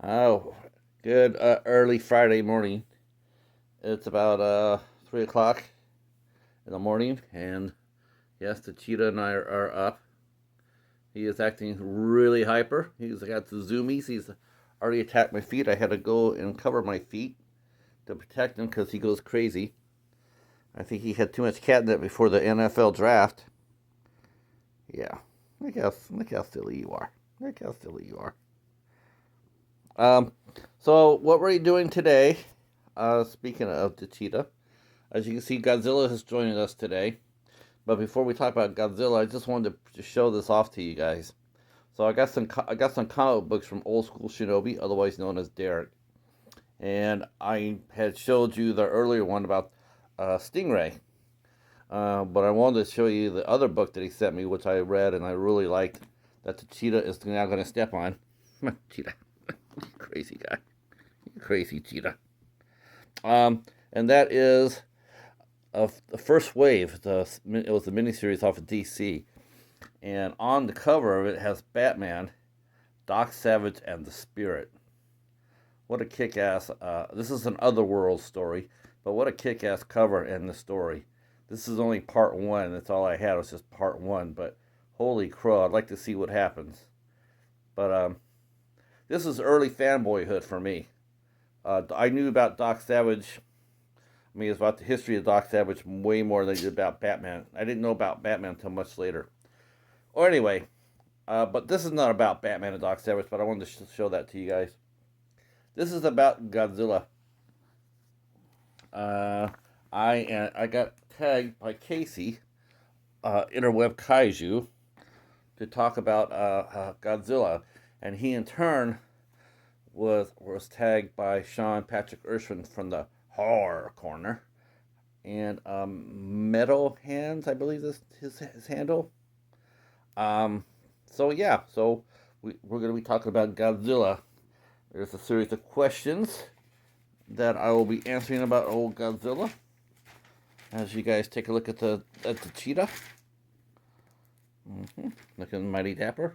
Oh, good early Friday morning. It's about 3 o'clock in the morning, and yes, the cheetah and I are up. He is acting really hyper. He's got the zoomies. He's already attacked my feet. I had to go and cover my feet to protect him because he goes crazy. I think he had too much catnip before the NFL draft. Yeah, look how silly you are. Look how silly you are. Um, so what were you doing today? Speaking of the cheetah, as you can see, Godzilla is joining us today. But before we talk about Godzilla, I just wanted to show this off to you guys. So I got some comic books from Old School Shinobi, otherwise known as Derek, and I had showed you the earlier one about Stingray. But I wanted to show you the other book that he sent me, which I read and I really liked. That the cheetah is now going to step on. Cheetah, crazy guy, crazy cheetah. And that is of the first wave. It was the miniseries off of DC, and on the cover of it has Batman, Doc Savage, and the Spirit. What a kick-ass! This is an Otherworld story, but what a kick-ass cover in the story. This is only part one. That's all I had was just part one. But holy crow! I'd like to see what happens. But this is early fanboyhood for me. I knew about Doc Savage. I mean, it's about the history of Doc Savage way more than I did about Batman. I didn't know about Batman until much later. Or anyway, but this is not about Batman and Doc Savage, but I wanted to show that to you guys. This is about Godzilla. Uh, I got tagged by Casey, Interwebkaiju, to talk about Godzilla, and he in turn was tagged by Sean Patrick Ershen from the Horror Corner, and Metal Hands, I believe is his handle. So yeah, so we're gonna be talking about Godzilla. There's a series of questions that I will be answering about old Godzilla. As you guys take a look at the cheetah, looking mighty dapper.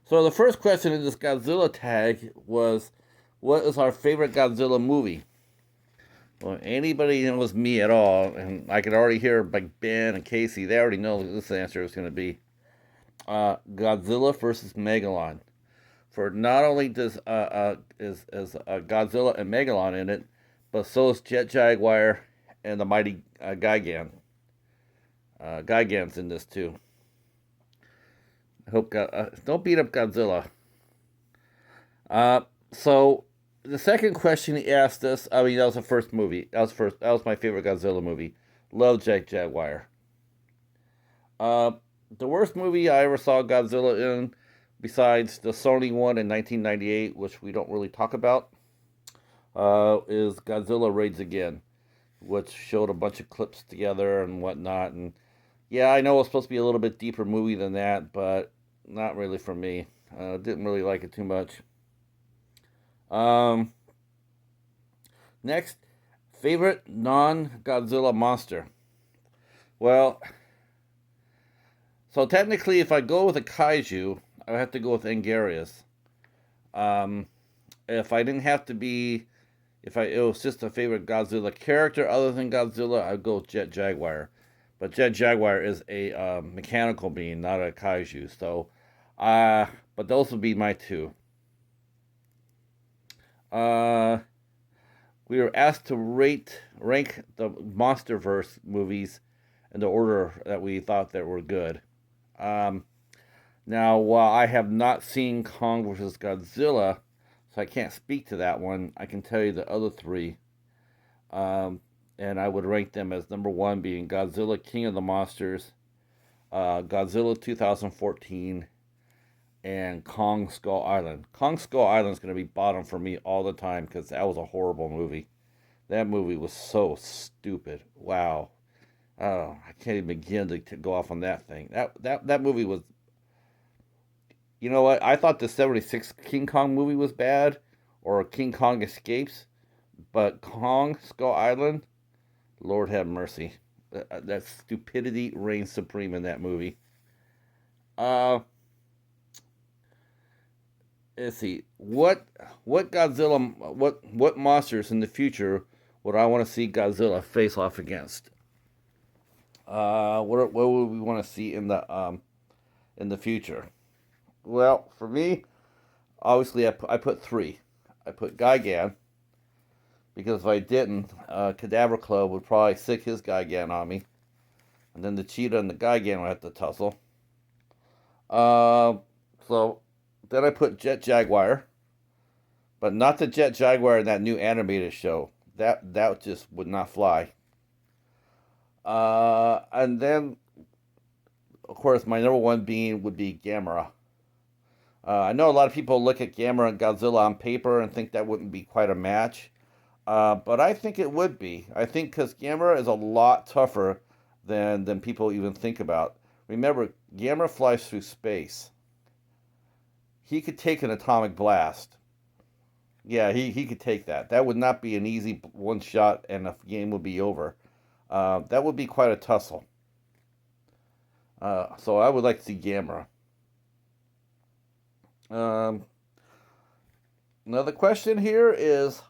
So the first question in this Godzilla tag was, "What is our favorite Godzilla movie?" Well, anybody who knows me at all, and I could already hear like Ben and Casey, they already know this answer is going to be Godzilla versus Megalon. For not only does is Godzilla and Megalon in it, but so is Jet Jaguar and the mighty Gigan. Gigan's in this too. I hope don't beat up Godzilla. Uh, so the second question he asked us, I mean, that was the first movie. That was my favorite Godzilla movie. Love Jet Jaguar. Uh, the worst movie I ever saw Godzilla in, besides the Sony one in 1998, which we don't really talk about, is Godzilla Raids Again, which showed a bunch of clips together and whatnot. And yeah, I know it was supposed to be a little bit deeper movie than that, but not really for me. Didn't really like it too much. Um, Next, favorite non-Godzilla monster. Well, so technically, if I go with a kaiju, I would have to go with Angarius. Um, if I didn't have to be, if I it was just a favorite Godzilla character other than Godzilla, I'd go with Jet Jaguar. But Jet Jaguar is a mechanical being, not a kaiju. So, uh, but those would be my two. Uh, we were asked to rank the MonsterVerse movies in the order that we thought that were good. Um, Now, while I have not seen Kong vs. Godzilla, so I can't speak to that one, I can tell you the other three. Um, and I would rank them as number one being Godzilla King of the Monsters, Godzilla 2014, and Kong Skull Island. Kong Skull Island is going to be bottom for me all the time because that was a horrible movie. That movie was so stupid. Wow. Oh, I can't even begin to go off on that thing. That movie was. You know what? I thought the '76 King Kong movie was bad, or King Kong Escapes, but Kong Skull Island, Lord have mercy. That stupidity reigns supreme in that movie. Uh, let's see what Godzilla what monsters in the future would I want to see Godzilla face off against? What would we want to see in the future? Well, for me, obviously I put three. I put Gigan because if I didn't, Cadaver Club would probably sick his Gigan on me, and then the Cheetah and the Gigan would have to tussle. Uh, so then I put Jet Jaguar, but not the Jet Jaguar in that new animated show. That just would not fly. And then of course my number one being would be Gamera. I know a lot of people look at Gamera and Godzilla on paper and think that wouldn't be quite a match, but I think it would be. I think because Gamera is a lot tougher than people even think about. Remember, Gamera flies through space. He could take an atomic blast. Yeah, he could take that. That would not be an easy one shot and the game would be over. That would be quite a tussle. So I would like to see Gamera. Um, Another question here is,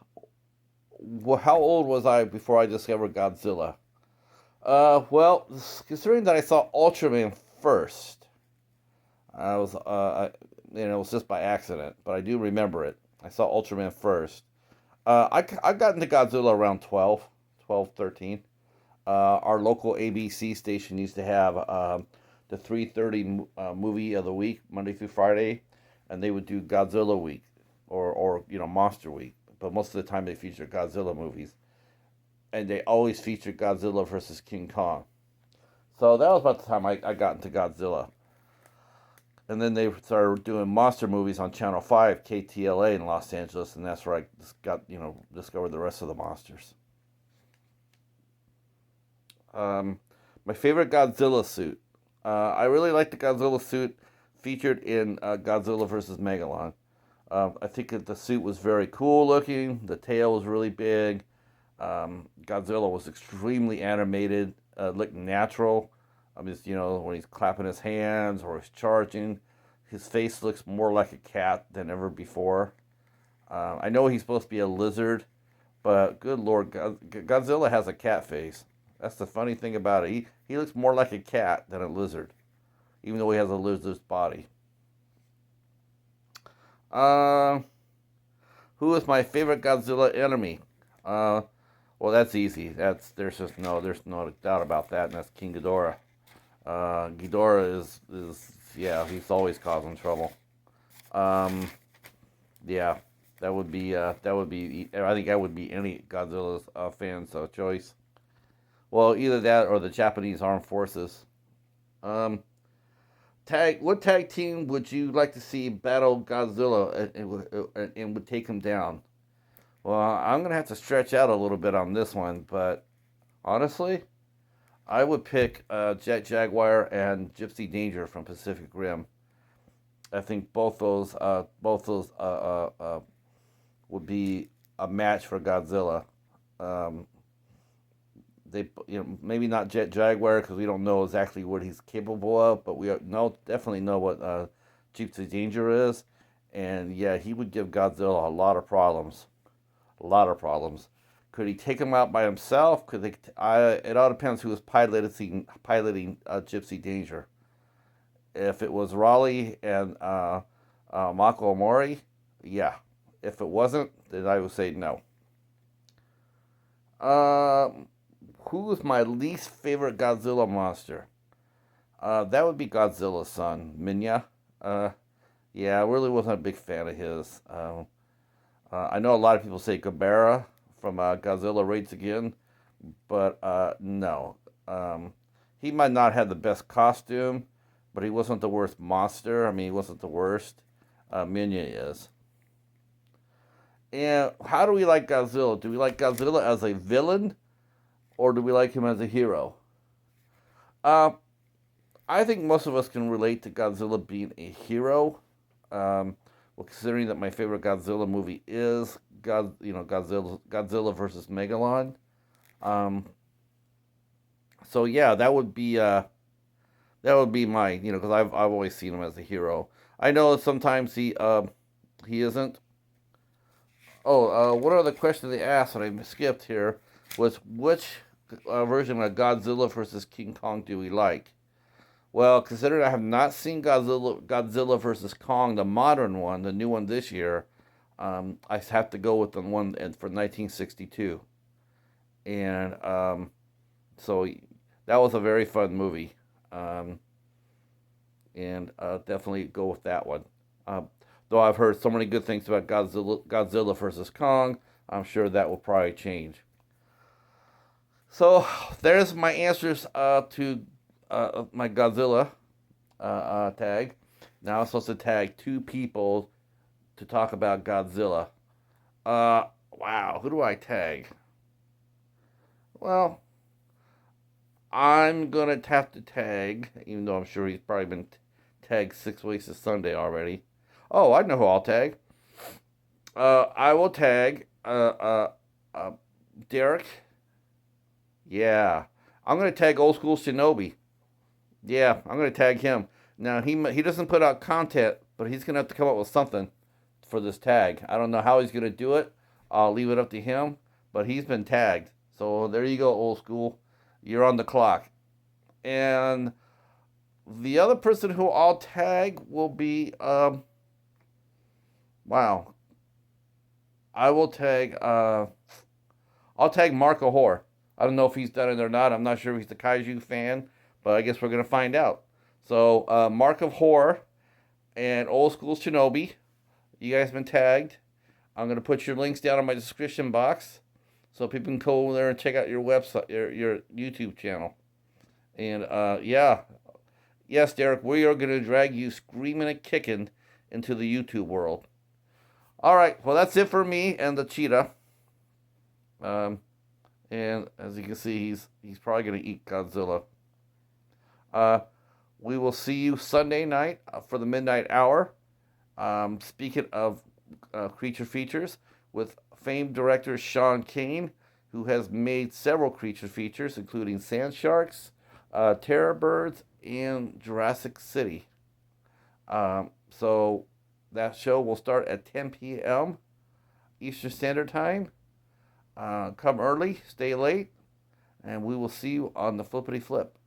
how old was I before I discovered Godzilla? Well, considering that I saw Ultraman first, I was, it was just by accident, but I do remember it. I saw Ultraman first. I got into Godzilla around 12, 13. Our local ABC station used to have the 3:30 movie of the week, Monday through Friday, and they would do Godzilla week or Monster week. But most of the time they featured Godzilla movies, and they always featured Godzilla versus King Kong. So that was about the time I got into Godzilla. And then they started doing monster movies on Channel 5, KTLA in Los Angeles, and that's where I discovered the rest of the monsters. My favorite Godzilla suit. I really like the Godzilla suit featured in Godzilla vs. Megalon. I think that the suit was very cool looking. The tail was really big. Godzilla was extremely animated, looked natural. Just when he's clapping his hands or he's charging, his face looks more like a cat than ever before. I know he's supposed to be a lizard, but good lord, Godzilla has a cat face. That's the funny thing about it. He looks more like a cat than a lizard, even though he has a lizard's body. Uh, who is my favorite Godzilla enemy? Uh, well, that's easy. There's no doubt about that, and that's King Ghidorah. Ghidorah is yeah, he's always causing trouble. Um, yeah, I think that would be any Godzilla's fan's choice. Well, either that or the Japanese armed forces. Um, what tag team would you like to see battle Godzilla and would take him down? Well, I'm gonna have to stretch out a little bit on this one, but honestly, I would pick Jet Jaguar and Gypsy Danger from Pacific Rim. I think both those would be a match for Godzilla. Um, they maybe not Jet Jaguar because we don't know exactly what he's capable of, but we definitely know what Gypsy Danger is, and yeah, he would give Godzilla a lot of problems, a lot of problems. Could he take him out by himself? Could they? It all depends who was piloting Gypsy Danger. If it was Raleigh and Mako Amori, yeah. If it wasn't, then I would say no. Um, who is my least favorite Godzilla monster? That would be Godzilla's son, Minya. Uh, yeah, I really wasn't a big fan of his. I know a lot of people say Gabera from Godzilla Raids Again, but no. He might not have the best costume, but he wasn't the worst monster. I mean, he wasn't the worst. Minya is. And how do we like Godzilla? Do we like Godzilla as a villain, or do we like him as a hero? Uh, I think most of us can relate to Godzilla being a hero. Well, considering that my favorite Godzilla movie is Godzilla versus Megalon. Um, so yeah, that would be my because I've always seen him as a hero. I know sometimes He isn't. Oh, one other question they asked that I skipped here was which version of Godzilla versus King Kong do we like? Well, considering I have not seen Godzilla versus Kong, the modern one, the new one this year, I have to go with the one for 1962. And so that was a very fun movie. Um, and definitely go with that one. Uh, though I've heard so many good things about Godzilla versus Kong, I'm sure that will probably change. So there's my answers to my Godzilla tag. Now I'm supposed to tag two people to talk about Godzilla. Wow, who do I tag? Well, I'm gonna have to tag, even though I'm sure he's probably been tagged 6 weeks to Sunday already. Oh, I know who I'll tag. I will tag uh, Derek. Yeah, I'm gonna tag Old School Shinobi. Yeah, I'm gonna tag him. Now he doesn't put out content, but he's gonna have to come up with something for this tag. I don't know how he's gonna do it. I'll leave it up to him. But he's been tagged. So there you go, Old School. You're on the clock. And the other person who I'll tag will be wow. I will tag I'll tag Marco Hoare. I don't know if he's done it or not. I'm not sure if he's the Kaiju fan, but I guess we're gonna find out. So Mark of Horror and Old School Shinobi, you guys have been tagged. I'm gonna put your links down in my description box so people can go over there and check out your website, your YouTube channel. And yeah, yes, Derek, we are gonna drag you screaming and kicking into the YouTube world. All right, well that's it for me and the cheetah. Um, and as you can see, he's probably gonna eat Godzilla. Uh, we will see you Sunday night for the midnight hour. Speaking of creature features, with famed director Sean Kane, who has made several creature features, including Sand Sharks, Terror Birds, and Jurassic City. So that show will start at 10 p.m. Eastern Standard Time. Come early, stay late, and we will see you on the flippity flip.